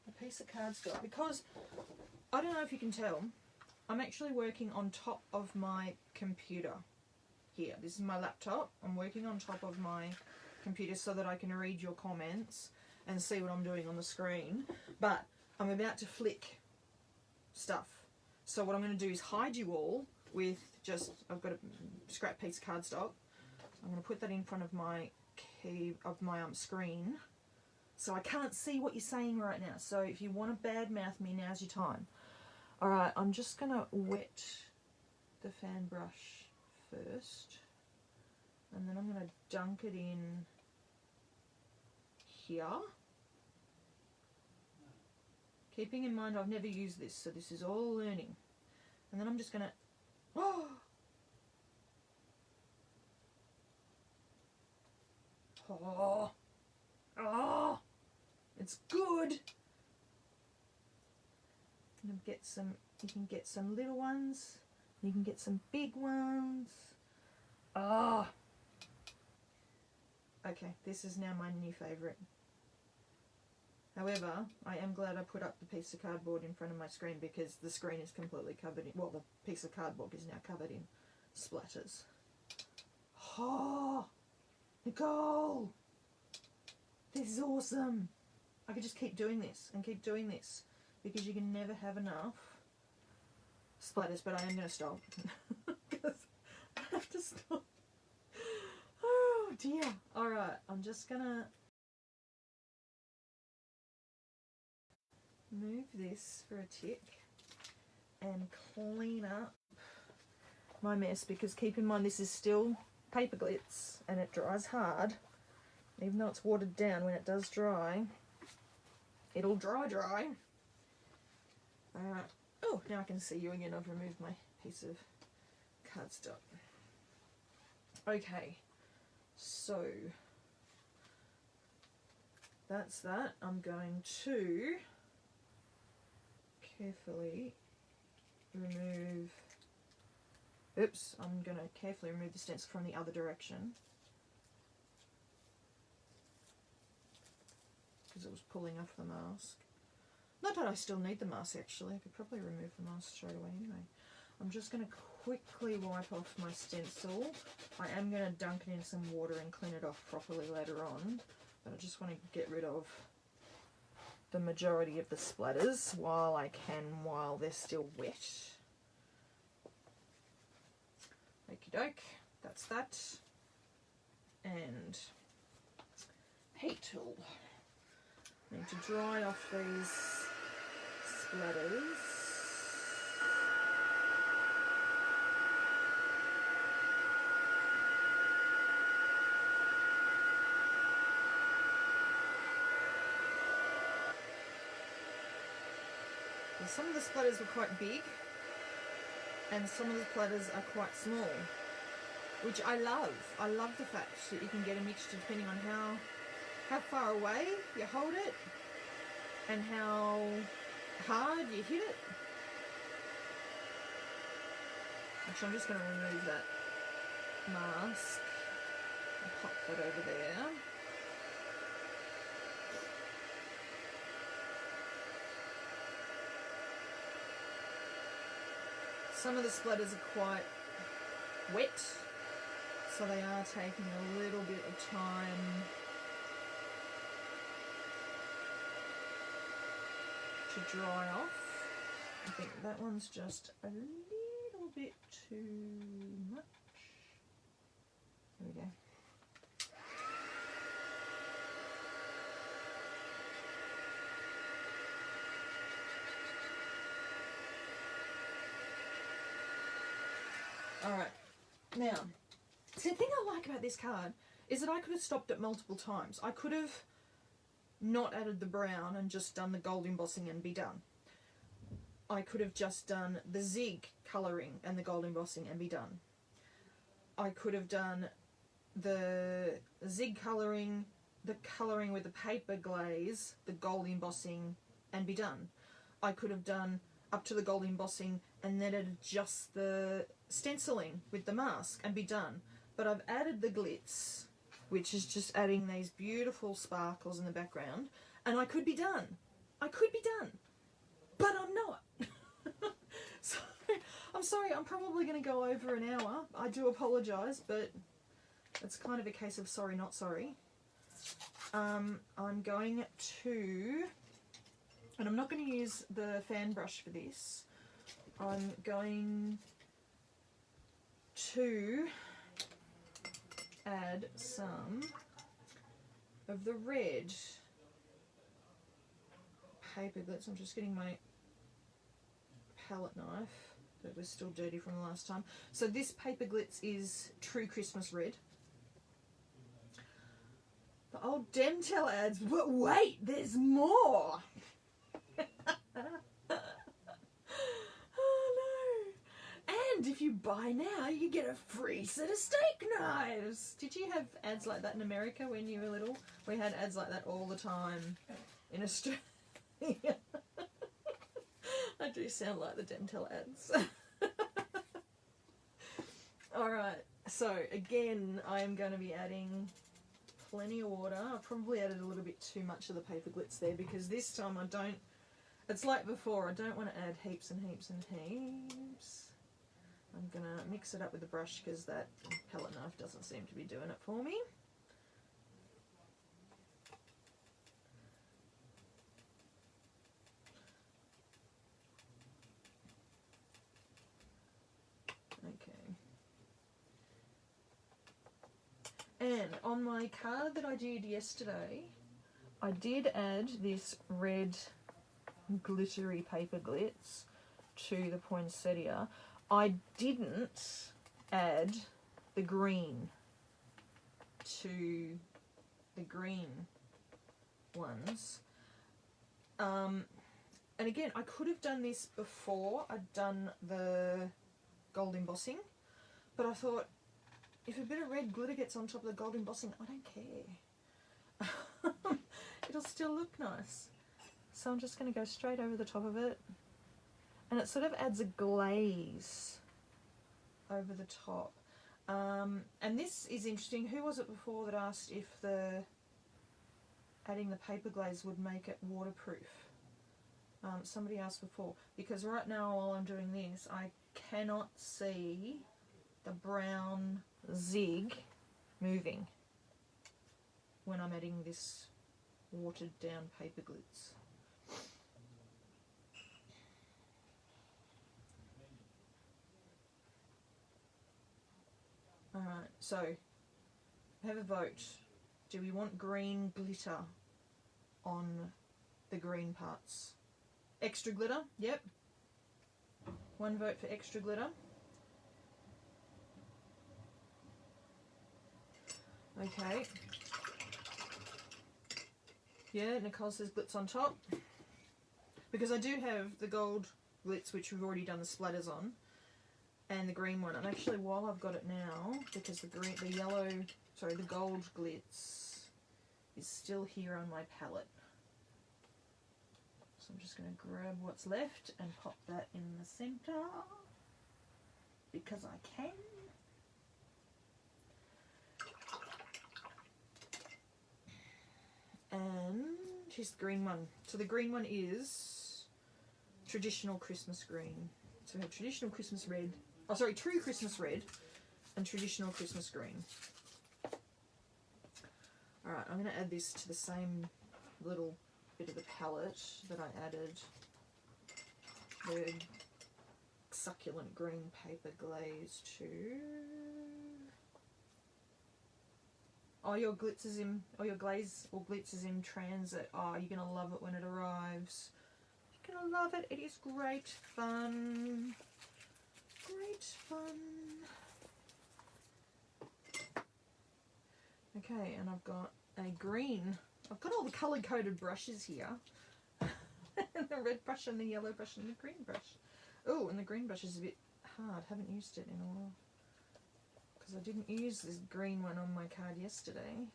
a piece of cardstock because I don't know if you can tell, I'm actually working on top of my computer here. This is my laptop. I'm working on top of my computer so that I can read your comments and see what I'm doing on the screen. But I'm about to flick stuff. So what I'm going to do is hide you all with just, I've got a scrap piece of cardstock. I'm going to put that in front of my screen so I can't see what you're saying right now. So if you want to badmouth me, now's your time. Alright, I'm just going to wet the fan brush first, and then I'm going to dunk it in here. Keeping in mind I've never used this, so this is all learning. And then I'm just going to... Oh, it's good. You can get some little ones, you can get some big ones. Oh, okay, this is now my new favourite. However, I am glad I put up the piece of cardboard in front of my screen because the screen is completely covered in, well, the piece of cardboard is now covered in splatters. Oh, Nicole, this is awesome. I could just keep doing this and keep doing this because you can never have enough splatters, but I am going to stop because I have to stop. Oh dear. Alright, I'm just going to move this for a tick and clean up my mess because keep in mind this is still paper glitz and it dries hard. Even though it's watered down, when it does dry, it'll dry. Oh, now I can see you again. I've removed my piece of cardstock. Okay, so that's that. I'm going to carefully remove... Oops, I'm going to carefully remove the stencil from the other direction because it was pulling off the mask. Not that I still need the mask actually, I could probably remove the mask straight away anyway. I'm just going to quickly wipe off my stencil. I am going to dunk it in some water and clean it off properly later on, but I just want to get rid of the majority of the splatters while I can, while they're still wet. Okie doke, that's that. And heat tool. Need to dry off these splatters. Some of the splatters were quite big, and some of the splatters are quite small, which I love. I love the fact that you can get a mixture depending on how far away you hold it and how hard you hit it. Actually, I'm just going to remove that mask and pop that over there. Some of the splatters are quite wet, so they are taking a little bit of time to dry off. I think that one's just a little bit too much. There we go. Alright, now, see, the thing I like about this card is that I could have stopped it multiple times. I could have not added the brown and just done the gold embossing and be done. I could have just done the zig colouring and the gold embossing and be done. I could have done the zig colouring, the colouring with the paper glaze, the gold embossing and be done. I could have done up to the gold embossing and then added just the stenciling with the mask and be done. But I've added the glitz, which is just adding these beautiful sparkles in the background, and I could be done. I could be done, but I'm not. So, I'm sorry, I'm probably going to go over an hour. I do apologise, but it's kind of a case of sorry, not sorry. I'm going to, and I'm not going to use the fan brush for this, I'm going to add some of the red paper glitz. I'm just getting my palette knife that was still dirty from the last time. So this paper glitz is True Christmas Red. The old Demtel ads, but wait, there's more! And if you buy now, you get a free set of steak knives. Did you have ads like that in America when you were little? We had ads like that all the time in Australia. I do sound like the Dental ads. Alright, so again, I'm going to be adding plenty of water. I probably added a little bit too much of the paper glitz there because this time I don't, it's like before, I don't want to add heaps and heaps and heaps. I'm going to mix it up with the brush because that palette knife doesn't seem to be doing it for me. Okay. And on my card that I did yesterday, I did add this red glittery paper glitz to the poinsettia. I didn't add the green to the green ones. And again, I could have done this before I'd done the gold embossing, but I thought if a bit of red glitter gets on top of the gold embossing, I don't care. It'll still look nice. So I'm just going to go straight over the top of it. And it sort of adds a glaze over the top. And this is interesting. Who was it before that asked if adding the paper glaze would make it waterproof? Somebody asked before. Because right now while I'm doing this, I cannot see the brown zig moving when I'm adding this watered down paper glitz. Alright, so have a vote. Do we want green glitter on the green parts? Extra glitter? Yep. One vote for extra glitter. Okay. Yeah, Nicole says glitz on top. because I do have the gold glitz, which we've already done the splatters on, and the green one. And actually, while I've got it now, because the gold glitz is still here on my palette. So I'm just going to grab what's left and pop that in the center because I can. And here's the green one. So the green one is traditional Christmas green. So we have traditional Christmas red. Oh, sorry, true Christmas red and traditional Christmas green. Alright, I'm going to add this to the same little bit of the palette that I added the succulent green paper glaze to. Oh, your glitz is in, or your glaze or glitz is in transit. Oh, you're going to love it when it arrives. You're going to love it. It is great fun. Great fun. Okay, and I've got a green. I've got all the colour-coded brushes here. The red brush and the yellow brush and the green brush. Oh, and the green brush is a bit hard. Haven't used it in a while. Because I didn't use this green one on my card yesterday.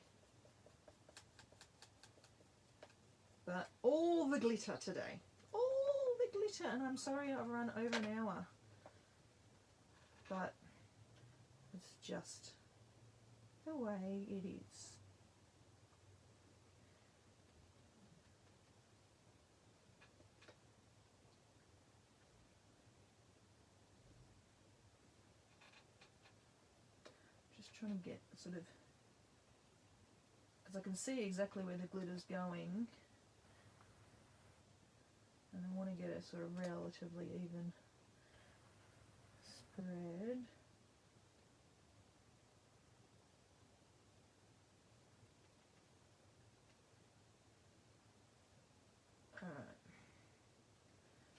But all the glitter today. All the glitter. And I'm sorry I've run over an hour. But it's just the way it is. Trying to get sort of, because I can see exactly where the glitter's going, and I want to get a sort of relatively even spread. Alright,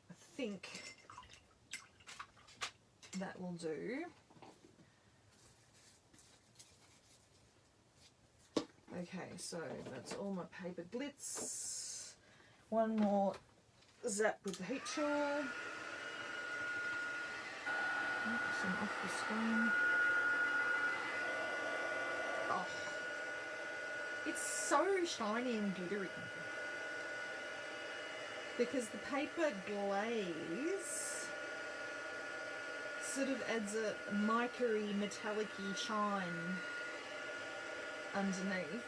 I think that will do. Okay, so that's all my paper glitz. One more zap with the heat tool. Some off the screen. Oh, it's so shiny and glittery. Because the paper glaze sort of adds a mica-y, metallic-y shine underneath,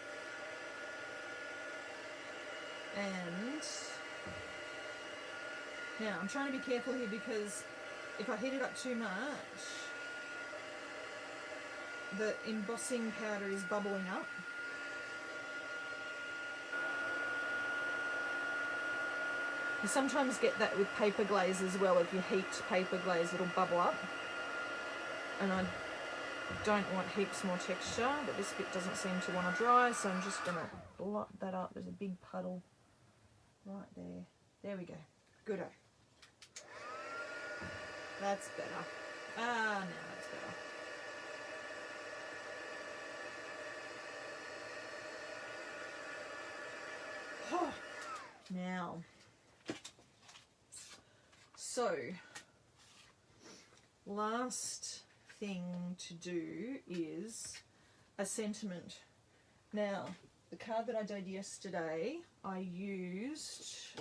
and now I'm trying to be careful here because if I heat it up too much, the embossing powder is bubbling up. You sometimes get that with paper glaze as well. If you heat paper glaze, it'll bubble up, and I don't want heaps more texture, but this bit doesn't seem to want to dry, so I'm just going to blot that up. There's a big puddle right there. There we go. Goodo. That's better. Ah, now that's better. Oh, now, so, last thing to do is a sentiment. Now, the card that I did yesterday, I used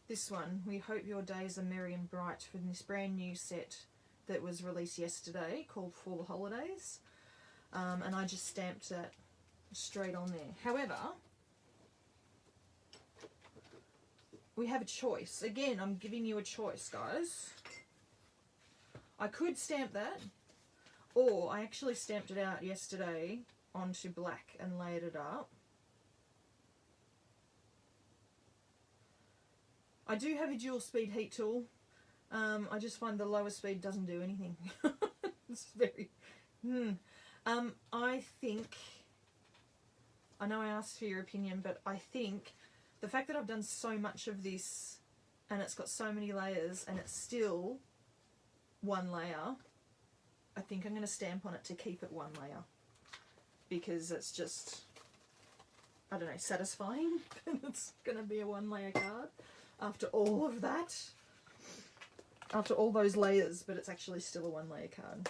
this one. We hope your days are merry and bright, from this brand new set that was released yesterday called For the Holidays. And I just stamped that straight on there. However, we have a choice. Again, I'm giving you a choice, guys. I could stamp that, or I actually stamped it out yesterday onto black and layered it up. I do have a dual speed heat tool. I just find the lower speed doesn't do anything. It's very... I think... I know I asked for your opinion, but I think the fact that I've done so much of this and it's got so many layers and it's still one layer, I think I'm going to stamp on it to keep it one layer, because it's just, I don't know, satisfying. It's going to be a 1 layer card after all of that. After all those layers, but it's actually still a 1 layer card.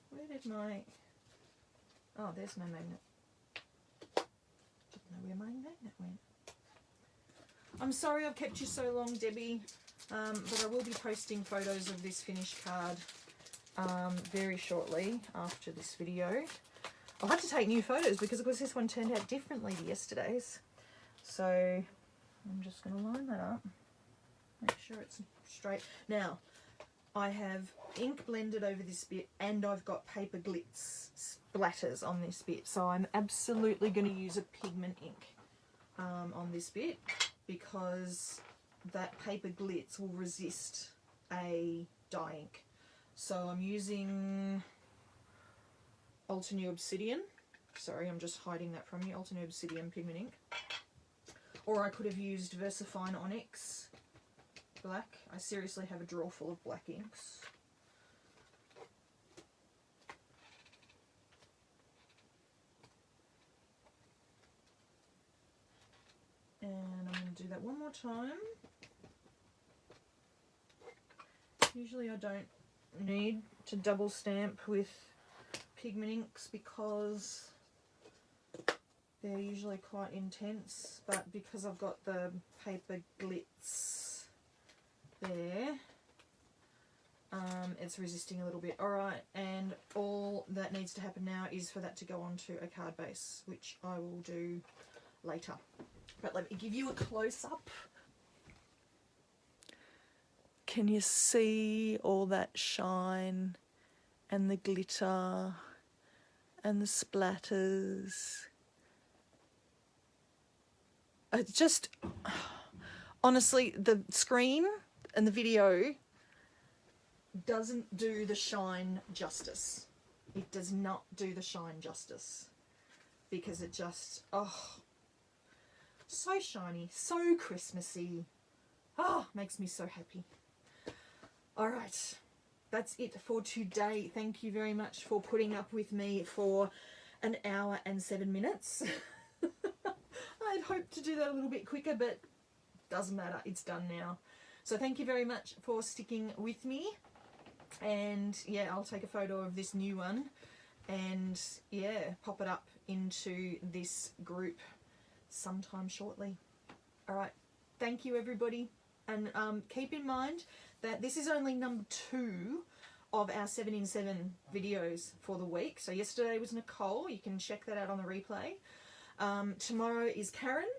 Where did my... Oh, there's my magnet. Didn't know where my magnet went. I'm sorry I've kept you so long, Debbie, but I will be posting photos of this finished card very shortly after this video. I'll have to take new photos because, of course, this one turned out differently to yesterday's. So I'm just going to line that up. Make sure it's straight. Now, I have ink blended over this bit and I've got paper glitz splatters on this bit. So I'm absolutely going to use a pigment ink on this bit because that paper glitz will resist a dye ink. So I'm using Alta New Obsidian. Sorry, I'm just hiding that from you. Alta New Obsidian pigment ink. Or I could have used VersaFine Onyx black. I seriously have a drawer full of black inks. And I'm going to do that one more time. Usually I don't need to double stamp with pigment inks because they're usually quite intense, but because I've got the paper glitz there, it's resisting a little bit. Alright, and all that needs to happen now is for that to go onto a card base, which I will do later. But let me give you a close-up. Can you see all that shine and the glitter and the splatters? It's just, honestly, the screen and the video doesn't do the shine justice. It does not do the shine justice because it just, oh, so shiny, so Christmassy. Oh, makes me so happy. All right, that's it for today. Thank you very much for putting up with me for an hour and 7 minutes. I'd hoped to do that a little bit quicker, but doesn't matter. It's done now. So thank you very much for sticking with me. And yeah, I'll take a photo of this new one and yeah, pop it up into this group sometime shortly. All right. Thank you, everybody. And keep in mind that this is only number 2 of our 7 in 7 videos for the week. So yesterday was Nicole. You can check that out on the replay. Tomorrow is Karen.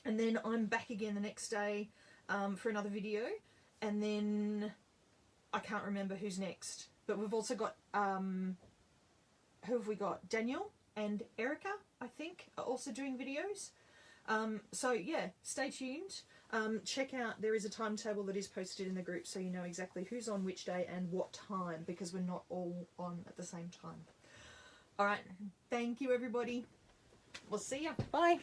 And then I'm back again the next day for another video. And then I can't remember who's next. But we've also got, who have we got? Daniel and Erica, I think, are also doing videos. So yeah, stay tuned. Check out, there is a timetable that is posted in the group so you know exactly who's on which day and what time, because we're not all on at the same time. Alright, thank you everybody. We'll see ya. Bye.